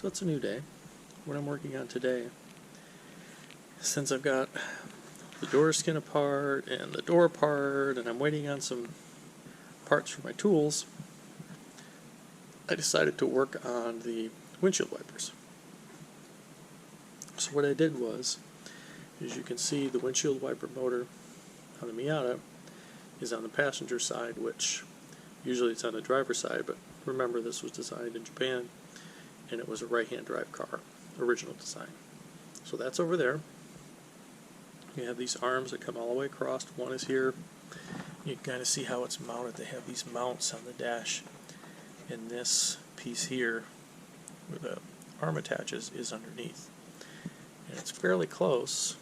So it's a new day. What I'm working on today, since I've got the door skin apart and the door apart, and I'm waiting on some parts for my tools, I decided to work on the windshield wipers. So what I did was, as you can see, the windshield wiper motor on the Miata is on the passenger side, which usually it's on the driver's side, but remember this was designed in Japan and it was a right-hand drive car, original design. So that's over there. You have these arms that come all the way across. One is here. You can kind of see how it's mounted. They have these mounts on the dash, and this piece here where the arm attaches is underneath. And it's fairly close.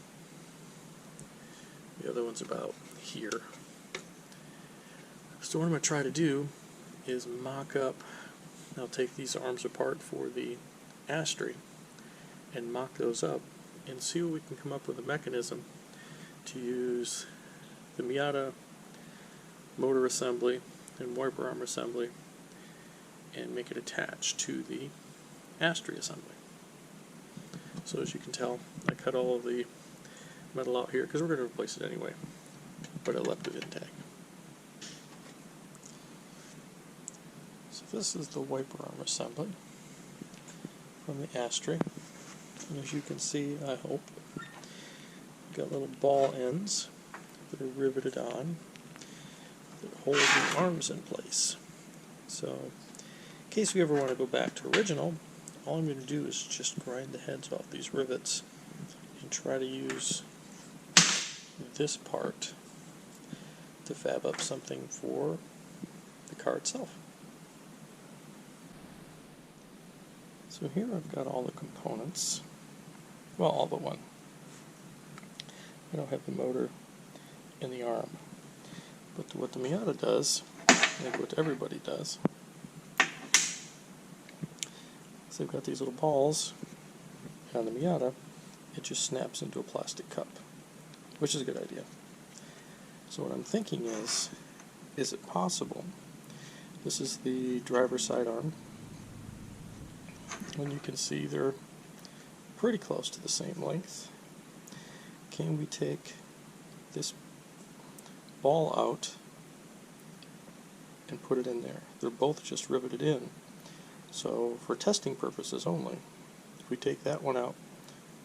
The other one's about here. So what I'm going to try to do is mock up, I'll take these arms apart for the Astre and mock those up and see what we can come up with a mechanism to use the Miata motor assembly and wiper arm assembly and make it attach to the Astre assembly. So as you can tell, I cut all of the metal out here because we're going to replace it anyway, but I left it intact. So this is the wiper arm assembly from the Astre, and as you can see, I hope, got little ball ends that are riveted on that hold the arms in place. So in case we ever want to go back to original, all I'm going to do is just grind the heads off these rivets and try to use this part to fab up something for the car itself. So here I've got all the components, well, all but one. I don't have the motor and the arm, but what the Miata does, I think what everybody does, is they've got these little balls, and on the Miata, it just snaps into a plastic cup, which is a good idea. So what I'm thinking is it possible, this is the driver's side arm, and you can see they're pretty close to the same length. Can we take this ball out and put it in there? They're both just riveted in. So for testing purposes only, if we take that one out,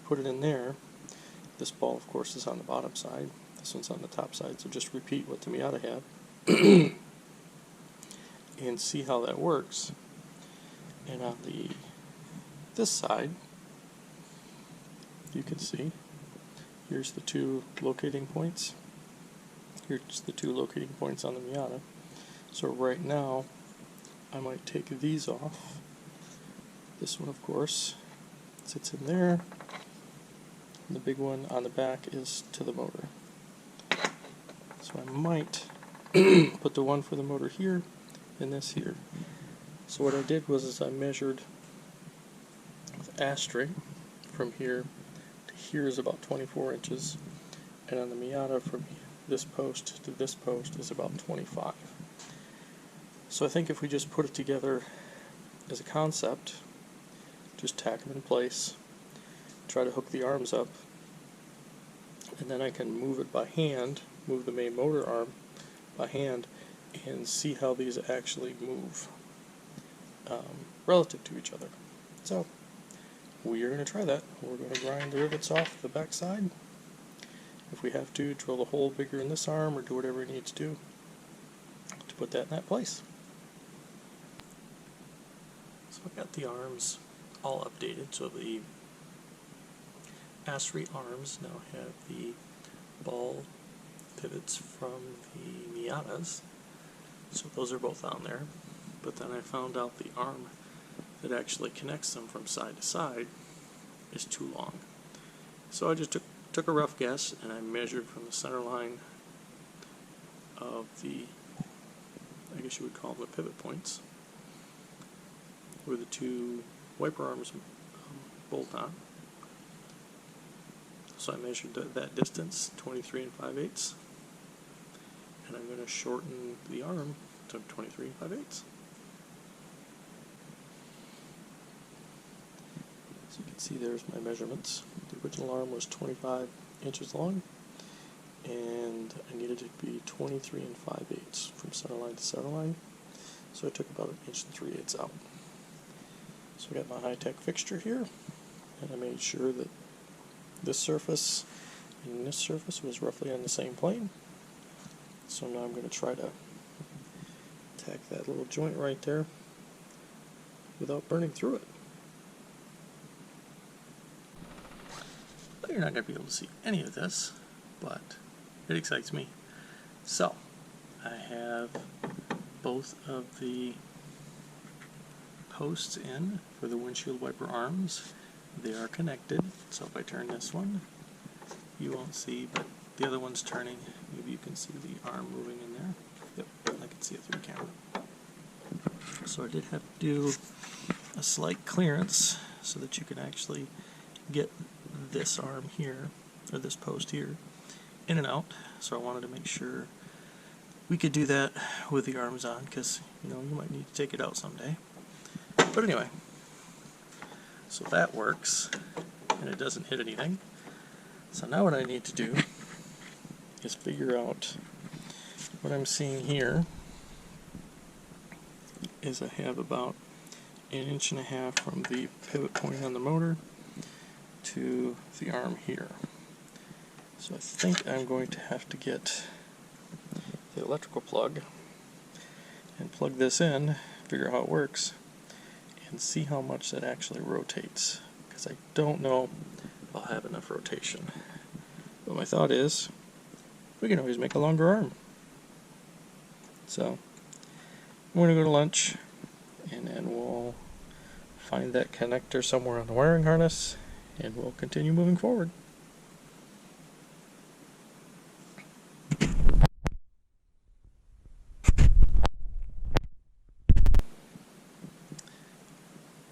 put it in there, this ball of course is on the bottom side, this one's on the top side, so just repeat what the Miata had and see how that works. And on this side, you can see, here's the two locating points. Here's the two locating points on the Miata. So right now, I might take these off. This one, of course, sits in there. And the big one on the back is to the motor. So I might put the one for the motor here and this here. So what I did was I measured the Astre from here to here is about 24 inches, and on the Miata from this post to this post is about 25. So I think if we just put it together as a concept, just tack them in place, try to hook the arms up, and then I can move it by hand, move the main motor arm by hand, and see how these actually move relative to each other. So we are going to try that. We're going to grind the rivets off the back side. If we have to, drill the hole bigger in this arm or do whatever it needs to put that in that place. So I've got the arms all updated. So the Astre arms now have the ball pivots from the Miatas. So those are both on there. But then I found out the arm that actually connects them from side to side is too long. So I just took a rough guess and I measured from the center line of the, I guess you would call them the pivot points, where the two wiper arms bolt on. So I measured that distance, 23 5/8, and I'm going to shorten the arm to 23 5/8. So you can see there's my measurements. The original arm was 25 inches long, and I needed it to be 23 5/8 from center line to center line. So I took about 1 3/8 out. So I got my high-tech fixture here, and I made sure that this surface and this surface was roughly on the same plane. So now I'm going to try to tack that little joint right there without burning through it. But you're not going to be able to see any of this, but it excites me. So I have both of the posts in for the windshield wiper arms. They are connected, so if I turn this one, you won't see, but the other one's turning. Maybe you can see the arm moving in there. Yep, I can see it through the camera. So I did have to do a slight clearance so that you can actually get this arm here, or this post here, in and out. So I wanted to make sure we could do that with the arms on, because you might need to take it out someday. But anyway, so that works, and it doesn't hit anything. So now what I need to do is figure out what I'm seeing here is I have about 1.5 inches from the pivot point on the motor to the arm here. So I think I'm going to have to get the electrical plug and plug this in, figure out how it works, and see how much that actually rotates, because I don't know if I'll have enough rotation. But my thought is, we can always make a longer arm. So I'm going to go to lunch, and then we'll find that connector somewhere on the wiring harness, and we'll continue moving forward.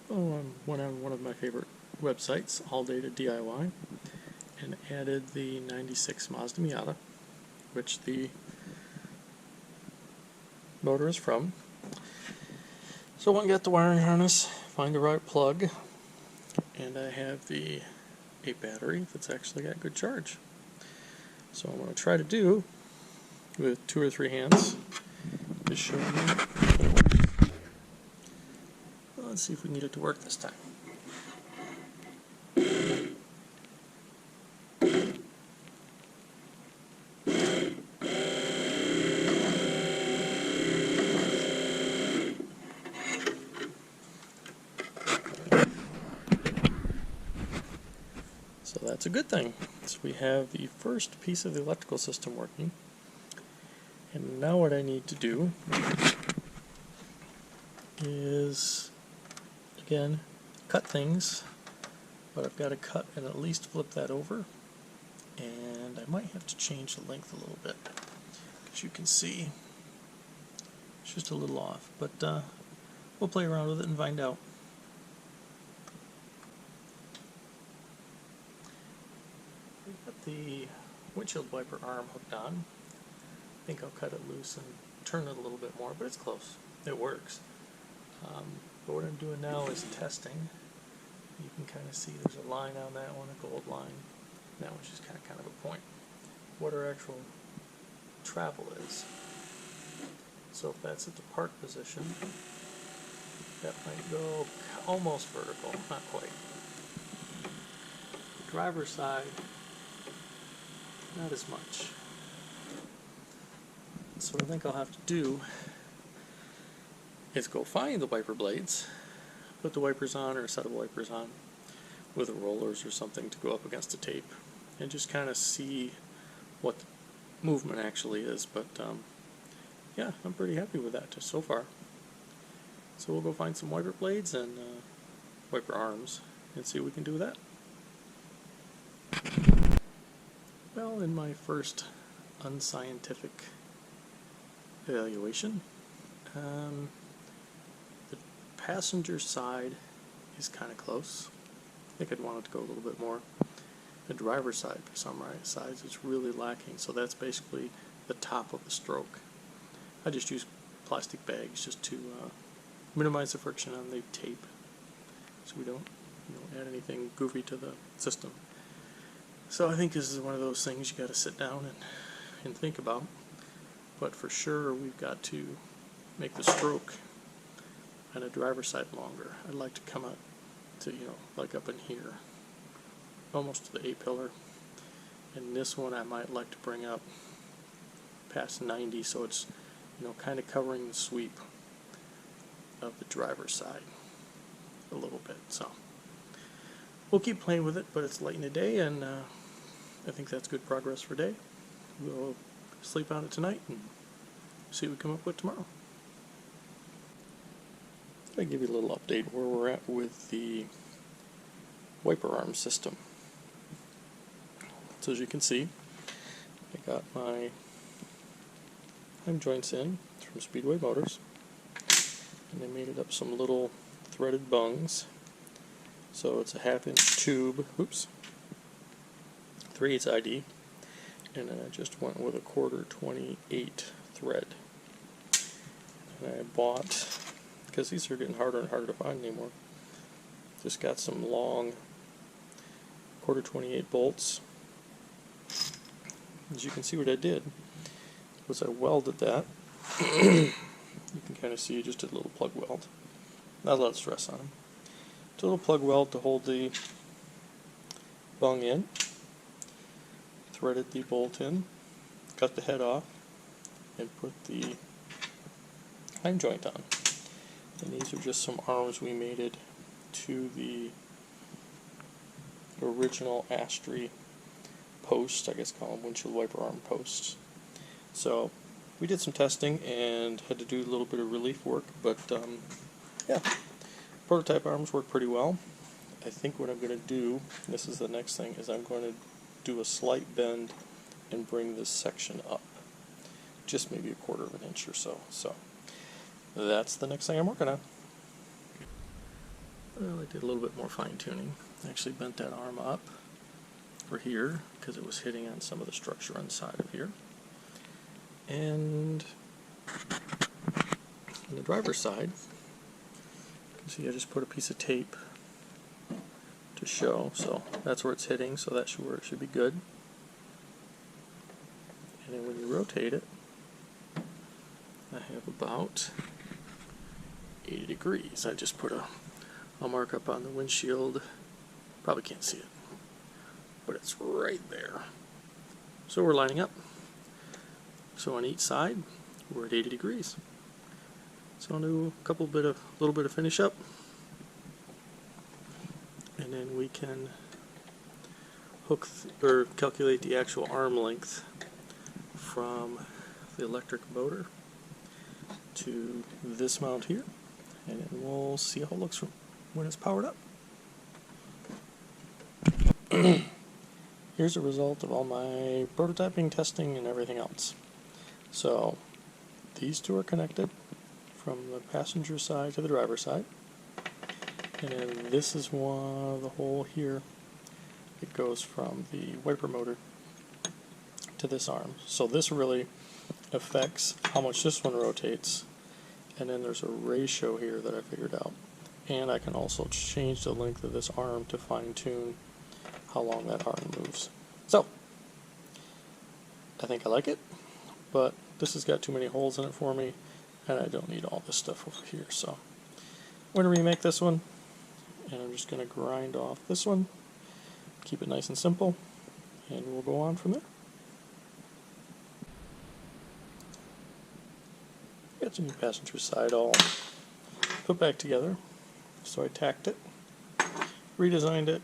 Oh, I went on one of my favorite websites, All Data DIY, and added the '96 Mazda Miata, which the motor is from. So I went and got the wiring harness, find the right plug, and I have a battery that's actually got good charge. So I'm going to try to do with 2 or 3 hands to show you. Well, let's see if we can get it to work this time. So that's a good thing. So we have the first piece of the electrical system working. And now what I need to do is, again, cut things, but I've got to cut and at least flip that over. And I might have to change the length a little bit, as you can see, it's just a little off, but we'll play around with it and find out. We've got the windshield wiper arm hooked on. I think I'll cut it loose and turn it a little bit more, but it's close. It works. But what I'm doing now is testing. You can kind of see there's a line on that one, a gold line. That one's just kind of a point. What our actual travel is. So if that's at the park position, that might go almost vertical, not quite. The driver's side, not as much. So what I think I'll have to do is go find the wiper blades, put the wipers on, or a set of wipers on with rollers or something to go up against the tape, and just kind of see what the movement actually is. But yeah, I'm pretty happy with that so far. So we'll go find some wiper blades and wiper arms and see what we can do with that. Well, in my first unscientific evaluation, the passenger side is kind of close. I think I'd want it to go a little bit more. The driver's side, for some sides, is really lacking, so that's basically the top of the stroke. I just use plastic bags just to minimize the friction on the tape, so we don't add anything goofy to the system. So I think this is one of those things you got to sit down and think about. But for sure, we've got to make the stroke on the driver's side longer. I'd like to come up to, like up in here, almost to the A-pillar. And this one I might like to bring up past 90, so it's, kind of covering the sweep of the driver's side a little bit. So we'll keep playing with it, but it's late in the day, and I think that's good progress for today. We'll sleep on it tonight and see what we come up with tomorrow. I'll give you a little update where we're at with the wiper arm system. So as you can see, I got my heim joints in from Speedway Motors, and they made it up some little threaded bungs. So it's a 1/2-inch tube, 3/8 ID, and then I just went with a 1/4 28 thread. And I bought, because these are getting harder and harder to find anymore, just got some long 1/4 28 bolts. As you can see, what I did was I welded that. You can kind of see just a little plug weld, not a lot of stress on them. Just a little plug weld to hold the bung in, threaded the bolt in, cut the head off, and put the heim joint on. And these are just some arms we mated to the original Astre posts, I guess call them windshield wiper arm posts. So we did some testing and had to do a little bit of relief work, but yeah, prototype arms work pretty well. I think what I'm going to do, this is the next thing, is I'm going to do a slight bend and bring this section up, just maybe 1/4 inch or so. So that's the next thing I'm working on. Well, I did a little bit more fine tuning. I actually bent that arm up for here because it was hitting on some of the structure on the side of here. And on the driver's side, you can see I just put a piece of tape to show, so that's where it's hitting, so that's where it should be good. And then when you rotate it, I have about 80 degrees. I just put a mark up on the windshield. Probably can't see it, but it's right there. So we're lining up. So on each side, we're at 80 degrees. So I'll do a little bit of finish up, and then we can hook or calculate the actual arm length from the electric motor to this mount here, and then we'll see how it looks when it's powered up. Here's a result of all my prototyping, testing, and everything else. So these two are connected from the passenger side to the driver's side, and then this is one of the hole here. It goes from the wiper motor to this arm. So this really affects how much this one rotates, and then there's a ratio here that I figured out, and I can also change the length of this arm to fine tune how long that arm moves. So I think I like it, but this has got too many holes in it for me, and I don't need all this stuff over here. So I'm going to remake this one, and I'm just going to grind off this one, keep it nice and simple, and we'll go on from there. Got some passenger side all put back together. So I tacked it, redesigned it,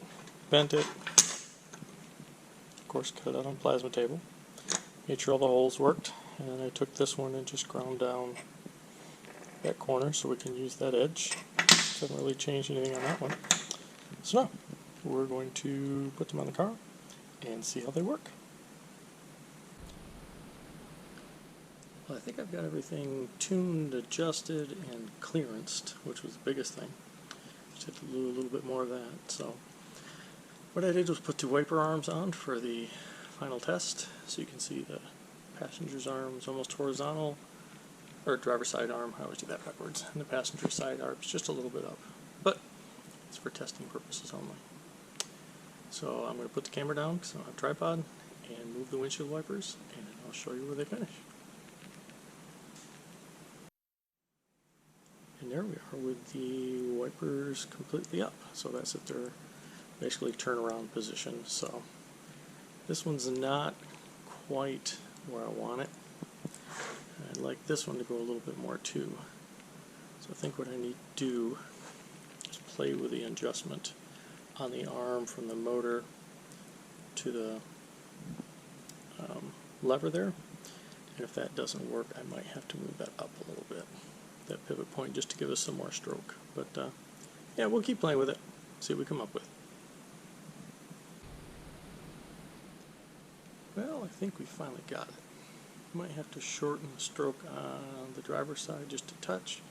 bent it, of course cut it out on plasma table, made sure all the holes worked, and then I took this one and just ground down that corner so we can use that edge. Doesn't really change anything on that one. So now we're going to put them on the car and see how they work. Well, I think I've got everything tuned, adjusted, and clearanced, which was the biggest thing. Just had to do a little bit more of that. So what I did was put 2 wiper arms on for the final test, so you can see the passenger's arm is almost horizontal, or driver's side arm, I always do that backwards, and the passenger side arm is just a little bit up. But It's for testing purposes only. So I'm going to put the camera down because I don't have a tripod, and move the windshield wipers, and I'll show you where they finish. And there we are with the wipers completely up. So that's at their basically turnaround position. So this one's not quite where I want it. I'd like this one to go a little bit more too. So I think what I need to do is play with the adjustment on the arm from the motor to the lever there. And if that doesn't work, I might have to move that up a little bit, that pivot point, just to give us some more stroke. But yeah, we'll keep playing with it, see what we come up with. Well, I think we finally got it. Might have to shorten the stroke on the driver's side just a touch,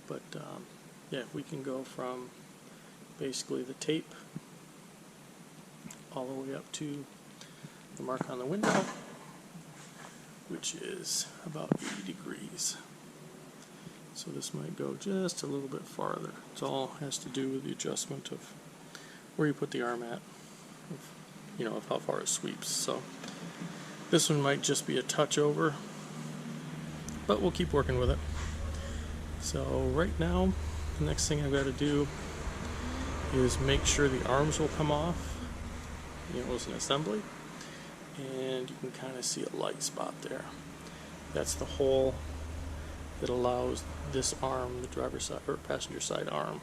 but yeah, we can go from basically the tape all the way up to the mark on the window, which is about 80 degrees. So this might go just a little bit farther. It all has to do with the adjustment of where you put the arm at, of how far it sweeps. So this one might just be a touch over, but we'll keep working with it. So right now, the next thing I've got to do is make sure the arms will come off, as an assembly, and you can kind of see a light spot there. That's the hole that allows this arm, the driver's side or passenger side arm,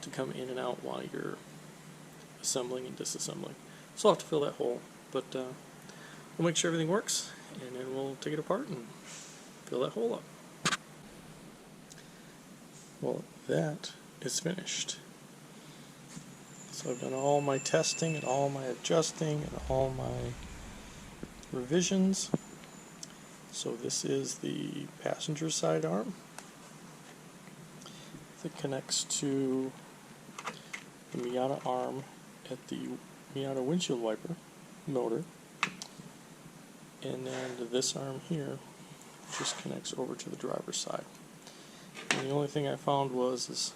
to come in and out while you're assembling and disassembling. So I'll have to fill that hole, but we'll make sure everything works, and then we'll take it apart and fill that hole up. Well, that is finished. So I've done all my testing and all my adjusting and all my revisions. So this is the passenger side arm that connects to the Miata arm at the Miata windshield wiper motor. And then this arm here just connects over to the driver's side. And the only thing I found is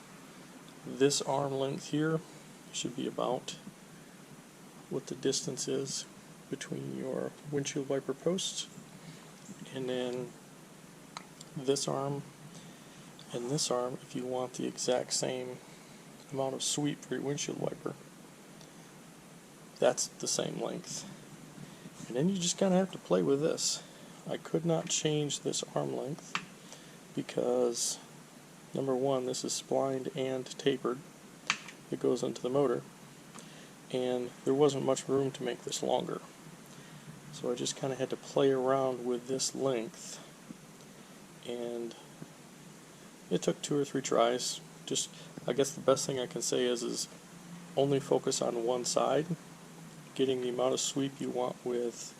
this arm length here should be about what the distance is between your windshield wiper posts, and then this arm and this arm, if you want the exact same amount of sweep for your windshield wiper, that's the same length. And then you just kind of have to play with this. I could not change this arm length because, number one, this is splined and tapered. It goes into the motor, and there wasn't much room to make this longer. So I just kind of had to play around with this length, and it took 2 or 3 tries. Just, I guess the best thing I can say is only focus on one side, getting the amount of sweep you want with,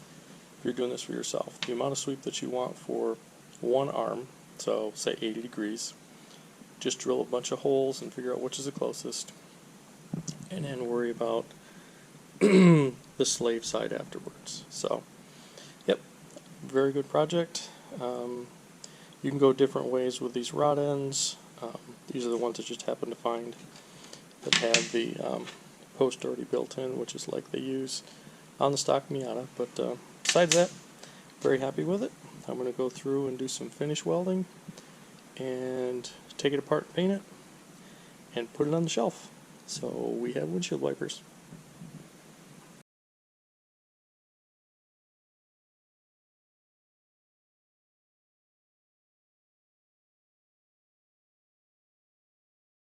if you're doing this for yourself, the amount of sweep that you want for one arm, so say 80 degrees. Just drill a bunch of holes and figure out which is the closest, and then worry about the slave side afterwards. So, yep, very good project. You can go different ways with these rod ends. These are the ones I just happened to find that have the post already built in, which is like they use on the stock Miata. But besides that, very happy with it. I'm going to go through and do some finish welding and take it apart, paint it, and put it on the shelf. So we have windshield wipers.